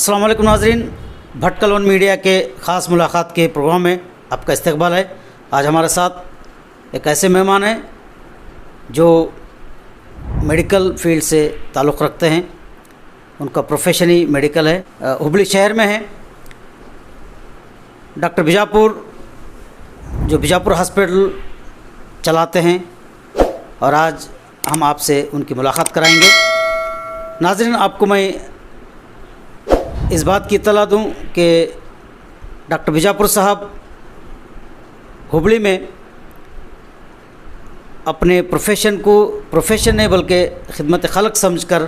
अस्सलाम वालेकुम नाज़रीन, भटकल वन मीडिया के ख़ास मुलाकात के प्रोग्राम में आपका इस्तकबाल है। आज हमारे साथ एक ऐसे मेहमान हैं जो मेडिकल फील्ड से ताल्लुक़ रखते हैं। उनका प्रोफेशन ही मेडिकल है। हुबली शहर में है। डॉक्टर बीजापुर जो बीजापुर हॉस्पिटल चलाते हैं और आज हम आपसे उनकी मुलाकात कराएंगे। नाज़रीन, आपको मैं इस बात की इत्तला दूं कि डॉक्टर बीजापुर साहब हुबली में अपने प्रोफेशन को प्रोफेशन नहीं बल्कि खिदमत खल्क समझकर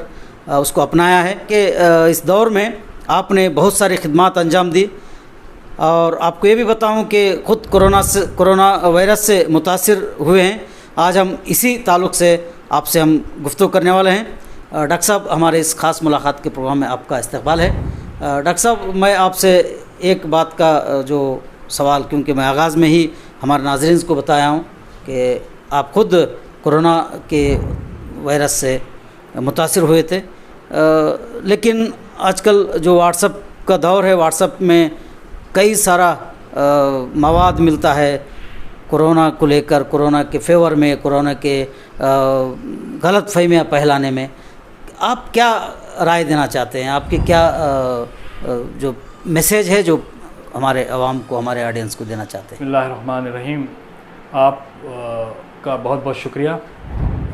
उसको अपनाया है कि इस दौर में आपने बहुत सारी खिदमत अंजाम दी। और आपको ये भी बताऊं कि ख़ुद कोरोना वायरस से मुतासिर हुए हैं। आज हम इसी ताल्लुक़ से आपसे हम गुफ्तगू करने वाले हैं। डॉक्टर साहब, हमारे इस ख़ास मुलाकात के प्रोग्राम में आपका इस्तकबाल है। डॉक्टर साहब, मैं आपसे एक बात का जो सवाल, क्योंकि मैं आगाज़ में ही हमारे नाज़रीन को बताया हूँ कि आप ख़ुद कोरोना के वायरस से मुतासिर हुए थे, लेकिन आजकल जो व्हाट्सएप का दौर है, व्हाट्सएप में कई सारा मवाद मिलता है कोरोना को लेकर, कोरोना के फेवर में, कोरोना के गलत फहमियाँ फैलाने में। आप क्या राय देना चाहते हैं? आपकी क्या जो मैसेज है जो हमारे अवाम को, हमारे ऑडियंस को देना चाहते हैं? बिस्मिल्लाहिर्रहमानिर्रहीम। आप का बहुत बहुत शुक्रिया।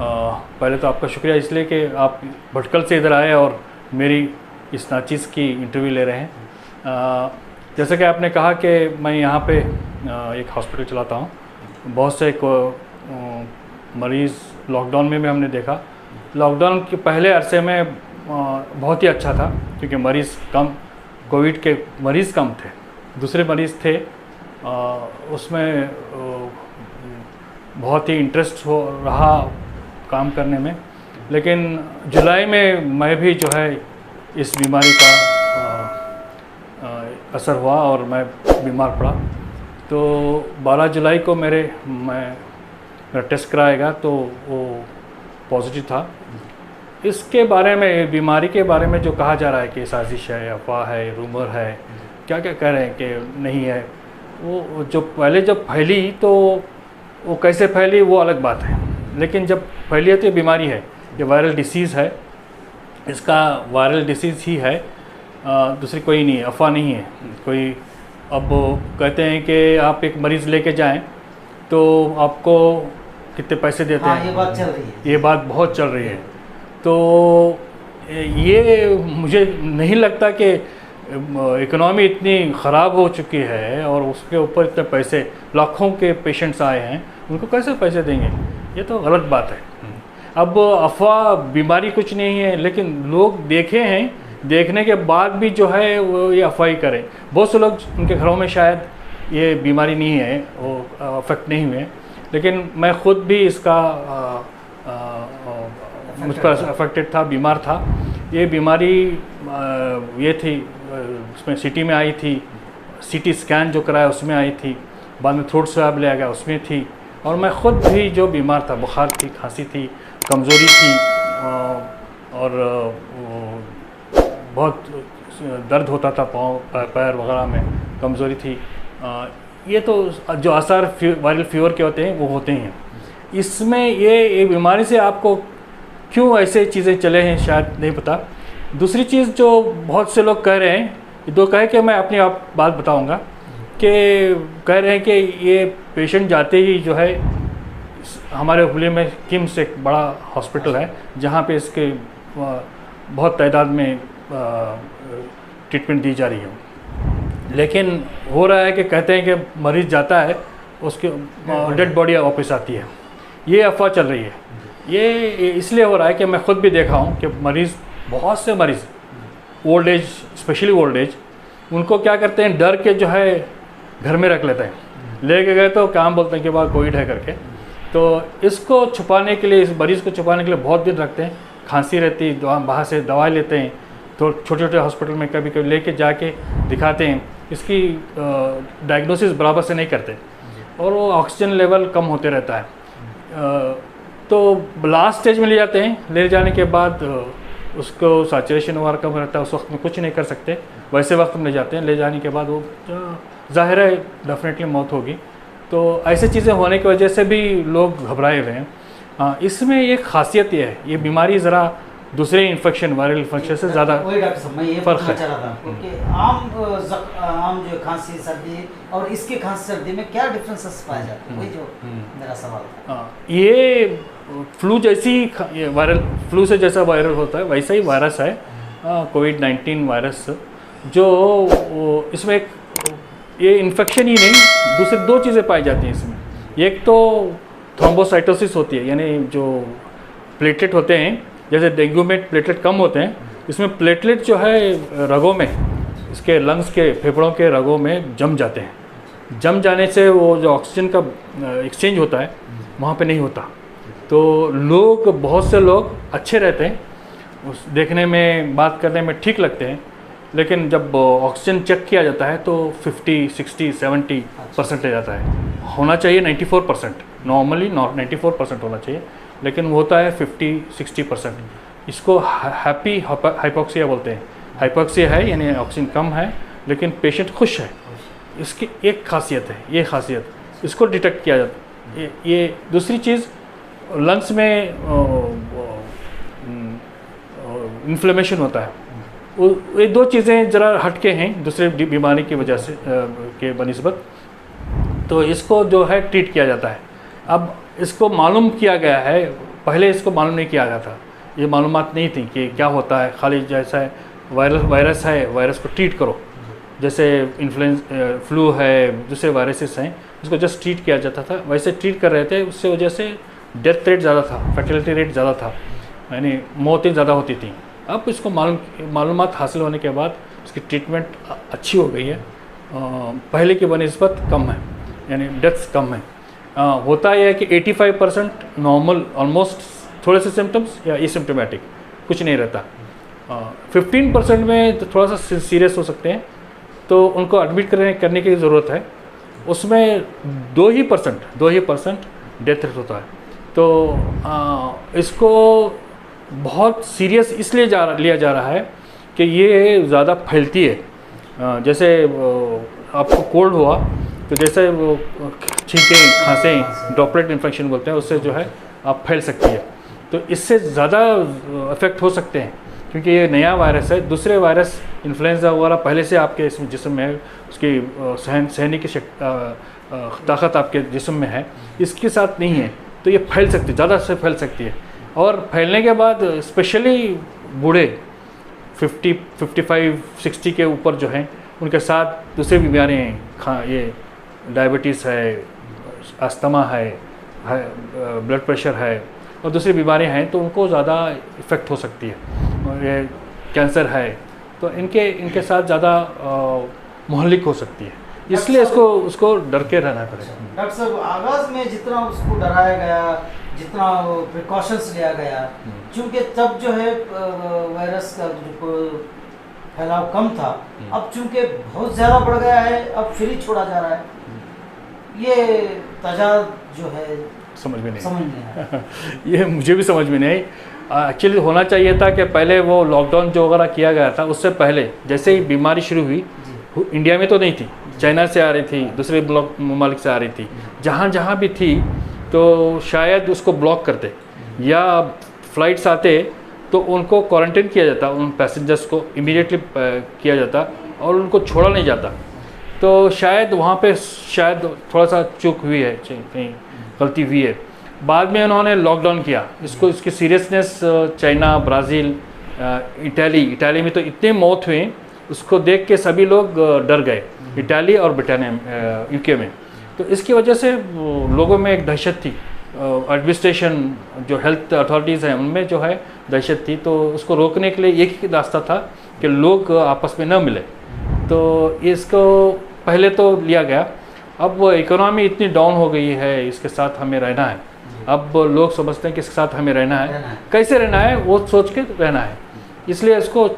पहले तो आपका शुक्रिया इसलिए कि आप भटकल से इधर आए और मेरी इस नाचीज़ की इंटरव्यू ले रहे हैं। जैसे कि आपने कहा कि मैं यहाँ पे एक हॉस्पिटल चलाता हूँ। बहुत से मरीज़ लॉकडाउन में भी हमने देखा। लॉकडाउन के पहले अरसे में बहुत ही अच्छा था, क्योंकि मरीज़ कम, कोविड के मरीज़ कम थे, दूसरे मरीज़ थे। उसमें बहुत ही इंटरेस्ट हो रहा काम करने में। लेकिन जुलाई में मैं भी जो है इस बीमारी का असर हुआ और मैं बीमार पड़ा। तो 12 जुलाई को मेरा टेस्ट कराएगा तो वो पॉजिटिव था। इसके बारे में, बीमारी के बारे में जो कहा जा रहा है कि साजिश है, अफवाह है, रूमर है, क्या क्या कह रहे हैं कि नहीं है, वो जो पहले जब फैली तो वो कैसे फैली वो अलग बात है। लेकिन जब फैली है तो ये बीमारी है, ये वायरल डिसीज़ है, इसका वायरल डिसीज़ ही है, दूसरी कोई नहीं है, अफवाह नहीं है कोई। अब कहते हैं कि आप एक मरीज़ लेके जाएं तो आपको कितने पैसे देते हैं। ये बात चल रही है, ये बात बहुत चल रही है। तो ये मुझे नहीं लगता कि इकोनॉमी इतनी ख़राब हो चुकी है और उसके ऊपर इतने पैसे, लाखों के पेशेंट्स आए हैं, उनको कैसे पैसे देंगे? ये तो गलत बात है। अब अफवाह, बीमारी कुछ नहीं है, लेकिन लोग देखे हैं, देखने के बाद भी जो है वो ये अफवाही करें। बहुत से लोग, उनके घरों में शायद ये बीमारी नहीं है, वो अफेक्ट नहीं हुए, लेकिन मैं ख़ुद भी इसका मुझ पर अफेक्टेड था, बीमार था। ये बीमारी ये थी, उसमें सिटी में आई थी, सीटी स्कैन जो कराया उसमें आई थी, बाद में थ्रोट स्वैब लिया गया उसमें थी, और मैं ख़ुद भी जो बीमार था, बुखार थी, खांसी थी, कमज़ोरी थी, और बहुत दर्द होता था पाँव पैर वगैरह में, कमज़ोरी थी। ये तो जो आसार वायरल फीवर के होते हैं वो होते हैं। इसमें ये बीमारी से आपको क्यों ऐसे चीज़ें चले हैं शायद नहीं पता। दूसरी चीज़ जो बहुत से लोग कह रहे हैं, दो कहे कि मैं अपनी आप बात बताऊंगा, कि कह रहे हैं कि ये पेशेंट जाते ही जो है, हमारे हुबली में किम्स एक बड़ा हॉस्पिटल है जहाँ पे इसके बहुत तादाद में ट्रीटमेंट दी जा रही है। लेकिन हो रहा है कि कहते हैं कि मरीज़ जाता है, उसके डेड बॉडी वापस आती है। ये अफवाह चल रही है। ये इसलिए हो रहा है कि मैं ख़ुद भी देखा हूँ कि मरीज़, बहुत से मरीज़ old age, specially old age, उनको क्या करते हैं, डर के जो है घर में रख लेते हैं। लेके गए तो काम बोलते हैं कि बाहर कोविड है करके। तो इसको छुपाने के लिए, इस मरीज़ को छुपाने के लिए बहुत दिन रखते हैं। खांसी रहती, बाहर से दवाई लेते हैं, तो छोटे छोटे हॉस्पिटल में कभी कभी लेके जाके दिखाते हैं। इसकी डायग्नोसिस बराबर से नहीं करते और वो ऑक्सीजन लेवल कम होते रहता है। तो लास्ट स्टेज में ले जाते हैं। ले जाने के बाद उसको सैचुरेशन वगैरह कम रहता है, उस वक्त में कुछ नहीं कर सकते, वैसे वक्त में ले जाते हैं, ले जाने के बाद वो ज़ाहिर है डेफिनेटली मौत होगी। तो ऐसी चीज़ें होने की वजह से भी लोग घबराए हुए हैं। इसमें एक खासियत ये है, ये बीमारी ज़रा दूसरे इन्फेक्शन, वायरल इन्फेक्शन से ज़्यादा वही डॉक्टर साहब मैं ये फर्क पूछना है। चाह रहा था आपको कि आम जो खांसी सर्दी और इसके खांसी सर्दी में क्या डिफरेंसेस पाए जाते हैं, वही जो मेरा सवाल था। ये फ्लू जैसी वायरल, फ्लू से जैसा वायरल होता है वैसा ही वायरस है कोविड-19 वायरस, जो इसमें ये इन्फेक्शन ही नहीं, दूसरी दो चीज़ें पाई जाती हैं इसमें। एक तो थ्रोम्बोसाइटोसिस होती है, यानी जो प्लेटलेट होते हैं, जैसे डेंगू में प्लेटलेट कम होते हैं, इसमें प्लेटलेट जो है रगों में, इसके लंग्स के, फेफड़ों के रगों में जम जाते हैं। जम जाने से वो जो ऑक्सीजन का एक्सचेंज होता है वहाँ पे नहीं होता। तो लोग, बहुत से लोग अच्छे रहते हैं, उस देखने में, बात करने में ठीक लगते हैं, लेकिन जब ऑक्सीजन चेक किया जाता है तो 50, 60, 70% ले जाता है। होना चाहिए 94%, नॉर्मली 94% होना चाहिए, लेकिन वो होता है 50-60%। इसको हैप्पी हाइपोक्सिया बोलते हैं। हाइपोक्सिया है यानी ऑक्सीजन कम है लेकिन पेशेंट खुश है। इसकी एक खासियत है, ये खासियत, इसको डिटेक्ट किया जाता है। ये दूसरी चीज़, लंग्स में इन्फ्लेमेशन होता है। ये दो चीज़ें ज़रा हटके हैं दूसरे बीमारी की वजह से के बनिस्बत, तो इसको जो है ट्रीट किया जाता है। अब इसको मालूम किया गया है, पहले इसको मालूम नहीं किया गया था, ये मालूमात नहीं थी कि क्या होता है। खाली जैसा है वायरस है, वायरस को ट्रीट करो, जैसे फ्लू है, दूसरे वायरसेस हैं, उसको जस्ट ट्रीट किया जाता था, वैसे ट्रीट कर रहे थे। उससे वजह से डेथ रेट ज़्यादा था, फर्टिलिटी रेट ज़्यादा था, यानी मौतें ज़्यादा होती थी। अब इसको मालूमात हासिल होने के बाद इसकी ट्रीटमेंट अच्छी हो गई है, पहले की बनिस्बत कम है, यानी डेथ्स कम है। होता यह है कि 85% नॉर्मल, ऑलमोस्ट थोड़े से सिम्टम्स या एसिम्प्टोमेटिक, कुछ नहीं रहता। 15% में तो थोड़ा सा सीरियस हो सकते हैं, तो उनको एडमिट करने की ज़रूरत है। उसमें 2% डेथ रेट होता है। तो इसको बहुत सीरियस इसलिए लिया जा रहा है कि ये ज़्यादा फैलती है। जैसे आपको कोल्ड हुआ तो जैसे वो छींकें, खांसें, ड्रॉपलेट इन्फेक्शन बोलते हैं, उससे जो है आप फैल सकती है। तो इससे ज़्यादा इफ़ेक्ट हो सकते हैं क्योंकि ये नया वायरस है। दूसरे वायरस इन्फ्लुएंजा वगैरह पहले से आपके इसमें जिस्म में है, उसकी सहने की ताकत आपके जिस्म में है, इसके साथ नहीं है, तो ये फैल सकती है, ज़्यादा से फैल सकती है। और फैलने के बाद स्पेशली बूढ़े 50, 55, 60 के ऊपर जो हैं, उनके साथ दूसरी बीमारियाँ हैं, ये डायबिटीज़ है, अस्थमा है, ब्लड प्रेशर है और दूसरी बीमारियां हैं, तो उनको ज़्यादा इफ़ेक्ट हो सकती है। और ये कैंसर है, तो इनके साथ ज़्यादा मुहल्लिक हो सकती है, इसलिए उसको डर के रहना पड़ेगा। डॉक्टर साहब, आगाज़ में जितना उसको डराया गया, जितना प्रिकॉशंस लिया गया, चूँकि तब जो है वायरस का जो फैलाव कम था, अब चूँकि बहुत ज़्यादा बढ़ गया है, अब फ्री छोड़ा जा रहा है, ये तजाद जो है समझ में नहीं आया। ये मुझे भी समझ में नहीं। एक्चुअली होना चाहिए था कि पहले वो लॉकडाउन जो वगैरह किया गया था, उससे पहले जैसे ही बीमारी शुरू हुई, इंडिया में तो नहीं थी, चाइना से आ रही थी, दूसरे ममालिक से आ रही थी, जहाँ भी थी तो शायद उसको ब्लॉक करते या फ़्लाइट्स आते तो उनको क्वारंटाइन किया जाता, उन पैसेंजर्स को इमीडिएटली किया जाता और उनको छोड़ा नहीं जाता। तो शायद वहाँ पे शायद थोड़ा सा चूक हुई है, कहीं गलती हुई है। बाद में उन्होंने लॉकडाउन किया इसकी सीरियसनेस, चाइना, ब्राज़ील, इटाली में तो इतने मौत हुए, उसको देख के सभी लोग डर गए, इटाली और ब्रिटेनिया, यूके में। तो इसकी वजह से लोगों में एक दहशत थी, एडमिनिस्ट्रेशन जो हेल्थ अथॉरिटीज़ हैं उनमें जो है दहशत थी। तो उसको रोकने के लिए एक ही रास्ता था कि लोग आपस में न मिले, तो इसको पहले तो लिया गया। अब वो इकोनॉमी इतनी डाउन हो गई है, इसके साथ हमें रहना है। अब लोग समझते हैं कि इसके साथ हमें रहना है, कैसे रहना है वो सोच के रहना है, इसलिए इसको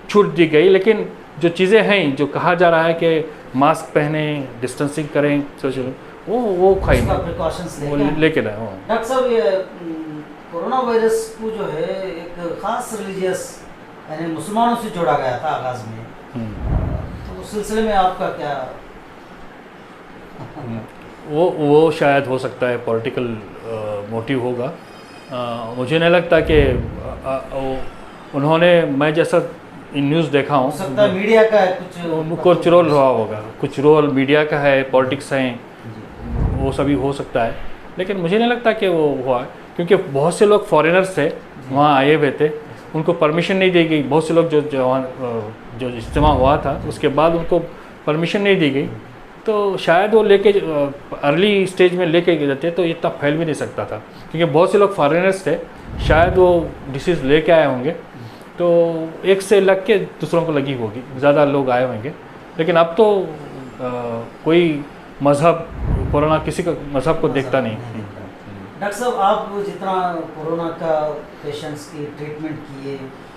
छूट दी गई। लेकिन जो चीज़ें हैं, जो कहा जा रहा है कि मास्क पहने, डिस्टेंसिंग करें, सोशल, वो खाई वो लेके रहे। डॉक्टर साहब, ये कोरोना वायरस को जो है एक ख़ास रिलीजियस यानी मुसलमानों से जोड़ा गया था आगाज़ में, तो उस सिलसिले में आपका क्या? वो शायद हो सकता है पॉलिटिकल मोटिव होगा। मुझे नहीं लगता कि उन्होंने, मैं जैसा न्यूज़ देखा हूँ, हो सकता है मीडिया का कुछ रोल रहा होगा, कुछ रोल मीडिया का है, पॉलिटिक्स हैं, वो सभी हो सकता है। लेकिन मुझे नहीं लगता कि वो हुआ, क्योंकि बहुत से लोग फॉरेनर्स थे वहाँ आए हुए थे, उनको परमिशन नहीं दी गई। बहुत से लोग जो इज्तिमा हुआ था उसके बाद उनको परमिशन नहीं दी गई, तो शायद वो लेके अर्ली स्टेज में लेके जाते तो इतना फैल भी नहीं सकता था, क्योंकि बहुत से लोग फॉरेनर्स थे, शायद वो डिसीज़ लेके आए होंगे, तो एक से लग के दूसरों को लगी होगी, ज़्यादा लोग आए होंगे। लेकिन अब तो कोई मज़हब, कोरोना किसी का मज़हब को देखता नहीं। डॉक्टर साहब, आप जितना कोरोना का पेशेंट्स की ट्रीटमेंट किए,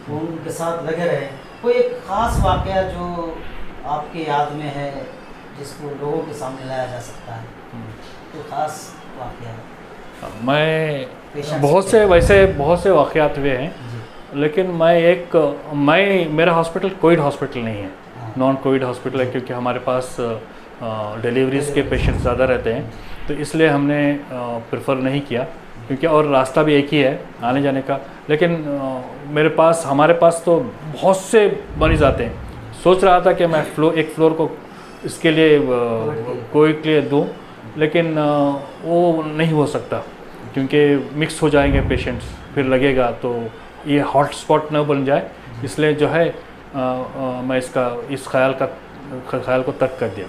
वो उनके साथ लगे रहे, कोई एक ख़ास वाक़या जो आपके याद में है जिसको लोगों के सामने लाया जा सकता है, तो ख़ास वाक़या? मैं बहुत से वाक़यात हुए हैं, लेकिन मेरा हॉस्पिटल कोविड हॉस्पिटल नहीं है, नॉन कोविड हॉस्पिटल है, क्योंकि हमारे पास डिलीवरीज़ के पेशेंट्स ज़्यादा रहते हैं, तो इसलिए हमने प्रेफर नहीं किया, क्योंकि और रास्ता भी एक ही है आने जाने का। लेकिन हमारे पास तो बहुत से मरीज़ आते हैं। सोच रहा था कि मैं एक फ्लोर को इसके लिए कोविड के लिए दूँ, लेकिन वो नहीं हो सकता, क्योंकि मिक्स हो जाएंगे पेशेंट्स, फिर लगेगा तो ये हॉट स्पॉट न बन जाए, इसलिए जो है मैं इस ख्याल को तर्क कर दिया।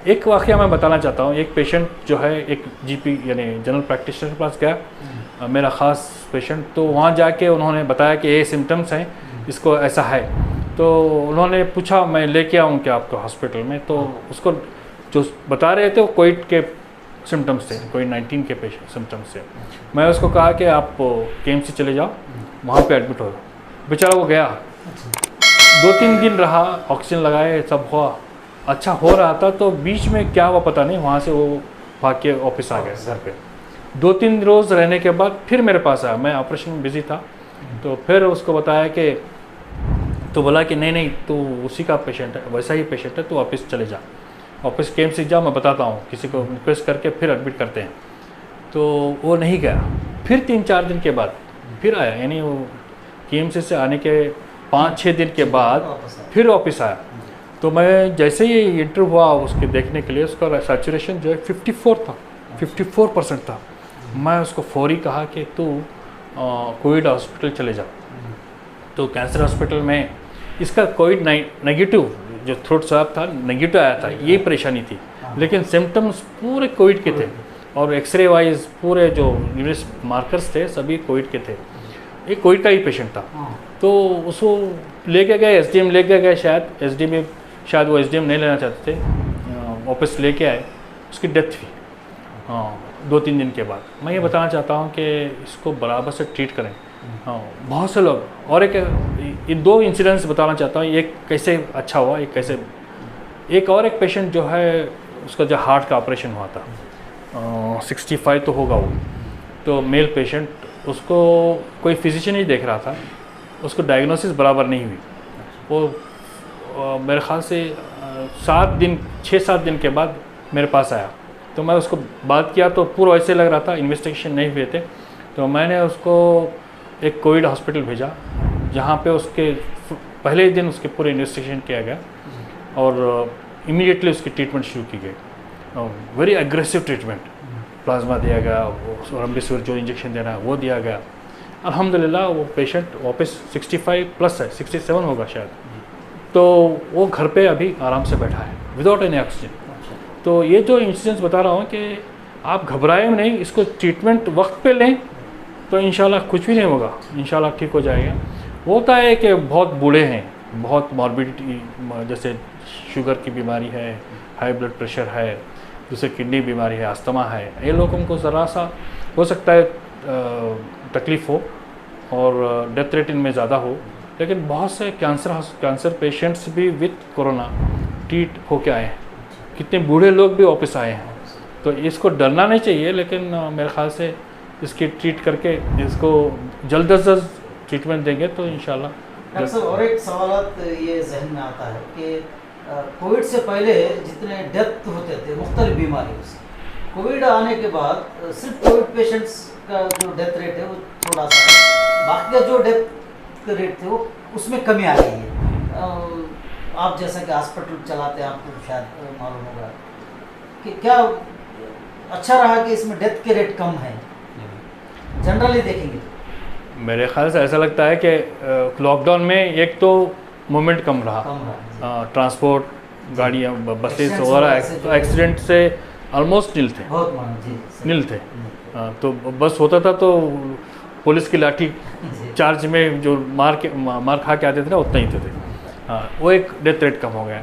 एक वाक़या मैं बताना चाहता हूँ। एक पेशेंट जो है, एक जीपी यानी जनरल प्रैक्टिशनर के पास गया, मेरा ख़ास पेशेंट, तो वहाँ जाके उन्होंने बताया कि ये सिम्टम्स हैं, इसको ऐसा है। तो उन्होंने पूछा मैं लेके आऊँ क्या आपको हॉस्पिटल में, तो उसको जो बता रहे थे वो कोविड के सिम्टम्स थे, कोविड-19 के सिम्टम्स थे। मैं उसको कहा कि आप KMC चले जाओ, वहाँ पे एडमिट हो। बेचारा वो गया, 2-3 दिन रहा, ऑक्सीजन लगाए, सब हुआ, अच्छा हो रहा था, तो बीच में क्या हुआ पता नहीं, वहाँ से वो भाग के ऑफिस आ गया घर पे। 2-3 रोज़ रहने के बाद फिर मेरे पास आया, मैं ऑपरेशन में बिज़ी था, तो फिर उसको बताया कि, तो बोला कि नहीं तू उसी का पेशेंट है, वैसा ही पेशेंट है, तो वापस चले जा, वापस KMC जा, मैं बताता हूँ, किसी को रिक्वेस्ट करके फिर एडमिट करते हैं। तो वो नहीं गया, फिर 3-4 दिन के बाद फिर आया, यानी वो KMC से आने के 5-6 दिन के बाद फिर वापस आया। तो मैं जैसे ही इंटरव्यू हुआ उसके देखने के लिए, उसका सैचुरेशन जो है 54% था। मैं उसको फौरी कहा कि तू कोविड हॉस्पिटल चले जा। तो कैंसर हॉस्पिटल में इसका कोविड नेगेटिव, जो थ्रोट स्वैब था नेगेटिव आया था, ये परेशानी थी, लेकिन सिम्टम्स पूरे कोविड के थे, और एक्सरे वाइज पूरे जो न्यूरस मार्कर्स थे सभी कोविड के थे। एक कोविड का ही पेशेंट था। तो उसको लेके गए, SDM लेके गए, शायद वो SDM नहीं लेना चाहते थे, वापस लेके आए, उसकी डेथ हुई 2-3 दिन के बाद। मैं ये बताना चाहता हूँ कि इसको बराबर से ट्रीट करें। बहुत से लोग, और ये 2 इंसिडेंट्स बताना चाहता हूँ, एक कैसे अच्छा हुआ, एक पेशेंट जो है, उसका जो हार्ट का ऑपरेशन हुआ था, 65 तो होगा वो, तो मेल पेशेंट, उसको कोई फिजिशियन ही देख रहा था, उसको डायग्नोसिस बराबर नहीं हुई। वो मेरे ख़्याल से 6-7 दिन के बाद मेरे पास आया, तो मैं उसको बात किया, तो पूरा ऐसे लग रहा था इन्वेस्टिगेशन नहीं हुए थे। तो मैंने उसको एक कोविड हॉस्पिटल भेजा, जहाँ पे उसके पहले दिन उसके पूरे इन्वेस्टिगेशन किया गया, और इमीडिएटली उसकी ट्रीटमेंट शुरू की गई। वेरी एग्रेसिव ट्रीटमेंट, प्लाज्मा दिया गया, रेमडेसिविर जो इंजेक्शन देना है वो दिया गया। अल्हम्दुलिल्लाह वो पेशेंट वापस 65 प्लस है, 67 होगा शायद, तो वो घर पे अभी आराम से बैठा है विदाउट एनी ऑक्सीजन। तो ये जो इंसिडेंट्स बता रहा हूँ कि आप घबराएं नहीं, इसको ट्रीटमेंट वक्त पे लें तो इंशाल्लाह कुछ भी नहीं होगा, इंशाल्लाह ठीक हो जाएगा। वो होता है कि बहुत बूढ़े हैं, बहुत मॉर्बिडिटी, जैसे शुगर की बीमारी है, हाई ब्लड प्रेशर है, जैसे किडनी बीमारी है, अस्थमा है, ये लोगों को ज़रा सा हो सकता है तकलीफ़ हो और डेथ रेट इनमें ज़्यादा हो। लेकिन बहुत से कैंसर पेशेंट्स भी विद कोरोना ट्रीट होके आए हैं, कितने बूढ़े लोग भी वापस आए हैं। तो इसको डरना नहीं चाहिए, लेकिन मेरे ख़्याल से इसकी ट्रीट करके इसको जल्द अज जल्द ट्रीटमेंट देंगे तो इंशाल्लाह डॉक्टर साहब और एक सवाल ये जहन में आता है कि कोविड से पहले जितने डेथ होते थे मुख्तलिफ बीमारियों से, कोविड आने के बाद सिर्फ कोविड पेशेंट्स का जो डेथ रेट है वो थोड़ा सा है, बाकी का जो डेथ रेट थे वो उसमें कमी आ गई है। आप जैसा कि हॉस्पिटल चलाते हैं आपको शायद मालूम होगा कि क्या अच्छा रहा कि इसमें डेथ के रेट कम है जनरली देखेंगे? मेरे ख्याल से ऐसा लगता है कि लॉकडाउन में एक तो मूवमेंट कम रहा, ट्रांसपोर्ट, गाड़ियाँ, बसेस वगैरह एक्सीडेंट से ऑलमोस्ट नील थे। तो बस होता था तो पुलिस की लाठी चार्ज में जो मार खा के आते थे ना उतना ही थे। हाँ, वो एक डेथ रेट कम हो गया।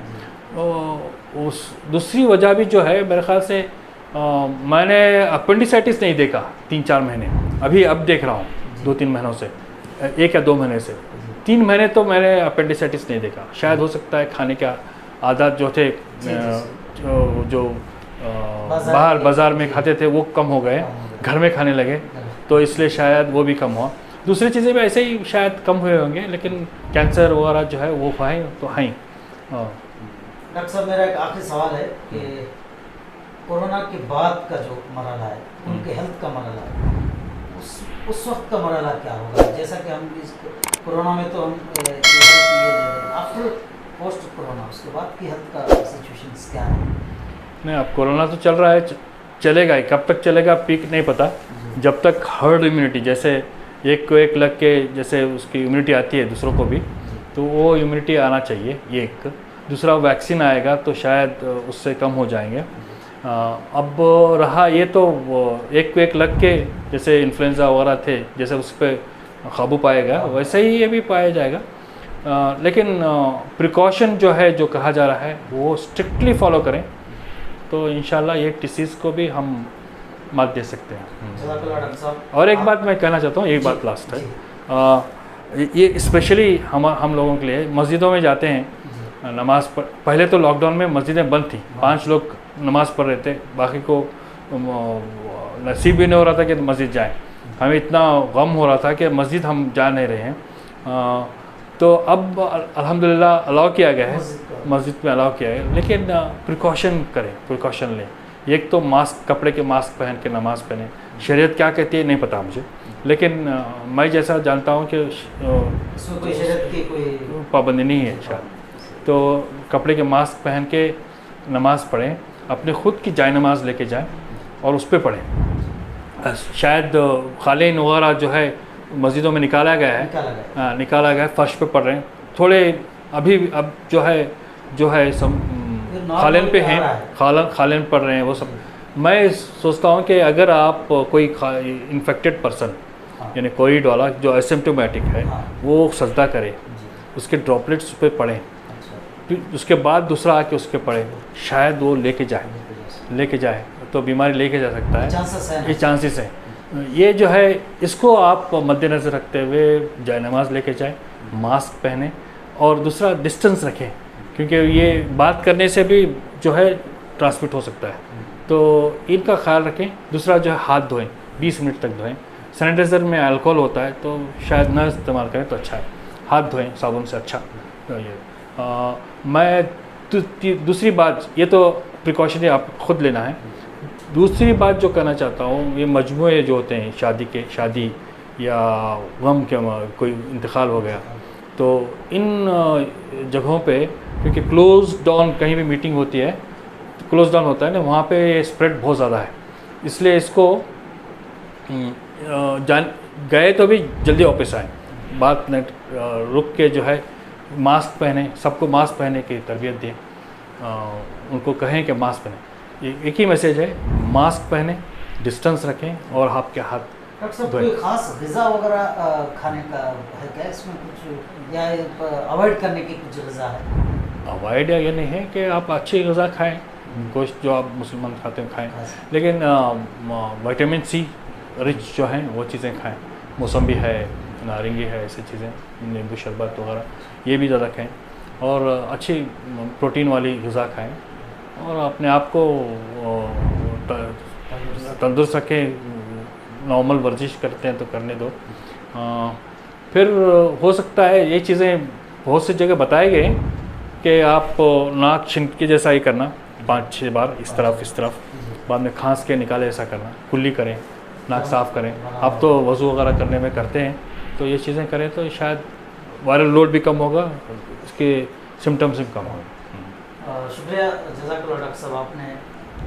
उस दूसरी वजह भी जो है मेरे ख्याल से मैंने अपेंडिसाइटिस नहीं देखा 3-4 महीने, अभी अब देख रहा हूँ 2-3 महीनों से, 1 या 2 महीने से। 3 महीने तो मैंने अपेंडिसाइटिस नहीं देखा। शायद हो सकता है खाने का आदत जो थे जो बाज़ार में खाते थे वो कम हो गए, घर में खाने लगे, तो इसलिए शायद वो भी कम हुआ। दूसरी चीज़ें भी ऐसे ही शायद कम हुए होंगे, लेकिन कैंसर वगैरह जो है वो है तो हैं। डॉक्टर साहब मेरा एक आखिरी सवाल है कि कोरोना के बाद का जो मरहला है, उनके हेल्थ का मरहला है, उस वक्त का मरहला क्या होगा? जैसा कि हम इस कोरोना में तो हम आफ्टर पोस्ट कोरोना उसके बाद की हेल्थ का सिचुएशन क्या है? नहीं, अब कोरोना तो चल रहा है, चलेगा ही, कब तक चलेगा पीक नहीं पता। जब तक हर्ड इम्यूनिटी, जैसे एक को एक लग के जैसे उसकी इम्यूनिटी आती है दूसरों को भी, तो वो इम्यूनिटी आना चाहिए। ये एक दूसरा वैक्सीन आएगा तो शायद उससे कम हो जाएंगे। अब रहा ये तो एक को एक लग के जैसे इन्फ्लुएंजा वगैरह थे, जैसे उस पर काबू पाएगा वैसे ही ये भी पाया जाएगा। लेकिन प्रिकॉशन जो है, जो कहा जा रहा है, वो स्ट्रिक्टली फॉलो करें तो इंशाल्लाह ये डिसीज़ को भी हम मात दे सकते हैं। और एक बात मैं कहना चाहता हूँ, एक बात लास्ट है, ये स्पेशली हम लोगों के लिए, मस्जिदों में जाते हैं नमाज पहले तो लॉकडाउन में मस्जिदें बंद थी, 5 लोग नमाज पढ़ रहे थे, बाकी को नसीब भी नहीं हो रहा था कि मस्जिद जाएं। हमें इतना गम हो रहा था कि मस्जिद हम जा नहीं रहे हैं। तो अब अल्हम्दुलिल्लाह अलाउ किया गया है, मस्जिद में अलाउ किया है, लेकिन प्रिकॉशन करें, प्रिकॉशन लें। एक तो मास्क, कपड़े के मास्क पहन के नमाज़ पहने। शरीयत क्या कहती है नहीं पता मुझे, लेकिन मैं जैसा जानता हूँ कि कोई पाबंदी नहीं है शायद। तो कपड़े के मास्क पहन के नमाज़ पढ़ें, अपने ख़ुद की जाय नमाज लेके जाएं और उस पर पढ़ें। शायद क़ालीन वगैरह जो है मस्जिदों में निकाला गया है, फ़र्श पे पढ़ रहे हैं थोड़े। अभी अब जो है सब खालिन पे हैं, खालिन पढ़ रहे हैं वो सब। मैं सोचता हूँ कि अगर आप कोई इन्फेक्टेड पर्सन, यानी कोविड वाला जो एसिम्प्टोमेटिक है, वो सजदा करे, उसके ड्रॉपलेट्स पे पढ़ें, उसके बाद दूसरा आके उसके पढ़े, शायद वो लेके जाए तो बीमारी लेके जा सकता है। ये चांसेस हैं। ये जो है इसको आप मद्देनज़र रखते हुए जाए नमाज लेके जाए, मास्क पहने और दूसरा डिस्टेंस रखें, क्योंकि ये बात करने से भी जो है ट्रांसमिट हो सकता है, तो इनका ख्याल रखें। दूसरा जो है हाथ धोएं, 20 मिनट तक धोएं। सैनिटाइज़र में अल्कोहल होता है तो शायद न इस्तेमाल करें तो अच्छा है, हाथ धोएं साबुन से। अच्छा तो ये मैं दूसरी बात, ये तो प्रिकॉशन आप ख़ुद लेना है। दूसरी बात जो कहना चाहता हूँ, ये मजमूए जो होते हैं शादी या गम के कोई इंतकाल हो गया, तो इन जगहों पे क्योंकि क्लोज डाउन कहीं भी मीटिंग होती है, तो क्लोज डाउन होता है ना, वहाँ पे स्प्रेड बहुत ज़्यादा है। इसलिए इसको गए तो भी जल्दी वापस आए, बात न रुक के जो है मास्क पहने, सबको मास्क पहनने की तरबियत दें, उनको कहें कि मास्क पहने। एक ही मैसेज है, मास्क पहने, डिस्टेंस रखें और आपके हाथ। डॉक्टर साहब कोई खास ग़िज़ा वगैरह खाने का है क्या इसमें कुछ, या अवॉइड करने की कुछ ग़िज़ा है? अवॉइड या ये नहीं है कि आप अच्छी ग़िज़ा खाएं, गोश्त जो आप मुसलमान खाते हैं खाएं, लेकिन विटामिन सी रिच जो हैं वो चीज़ें खाएं। मौसम्बी है, नारंगी है, ऐसी चीज़ें, नींबू शरबत वगैरह ये भी ज़्यादा खाएं और अच्छी प्रोटीन वाली ग़िज़ा खाएं और अपने आप को तंदुरुस्त रखें। नॉर्मल वर्जिश करते हैं तो करने दो। फिर हो सकता है ये चीज़ें बहुत सी जगह बताए गए कि आप नाक छिनक के जैसा ही करना 5-6 बार इस तरफ बाद में खांस के निकाले ऐसा करना, कुल्ली करें, नाक साफ़ करें। आप तो वज़ू वगैरह करने में करते हैं, तो ये चीज़ें करें तो शायद वायरल लोड भी कम होगा, इसके सिम्टम्स भी कम होंगे। शुक्रिया जज़ाकल्लाह डॉक्टर साहब, आपने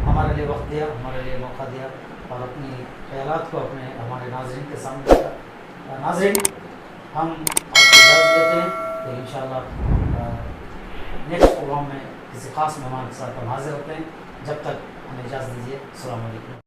हमारे लिए वक्त दिया, हमारे लिए मौका दिया और अपनी ख्यालात को अपने हमारे नाज़रीन के सामने रखा। नाज़रीन, हम आपको इजाज़त देते हैं तो इंशाअल्लाह नेक्स्ट प्रोग्राम में किसी ख़ास मेहमान के साथ हम हाज़िर होते हैं। जब तक हमें इजाज़त दीजिए। अस्सलाम वालेकुम।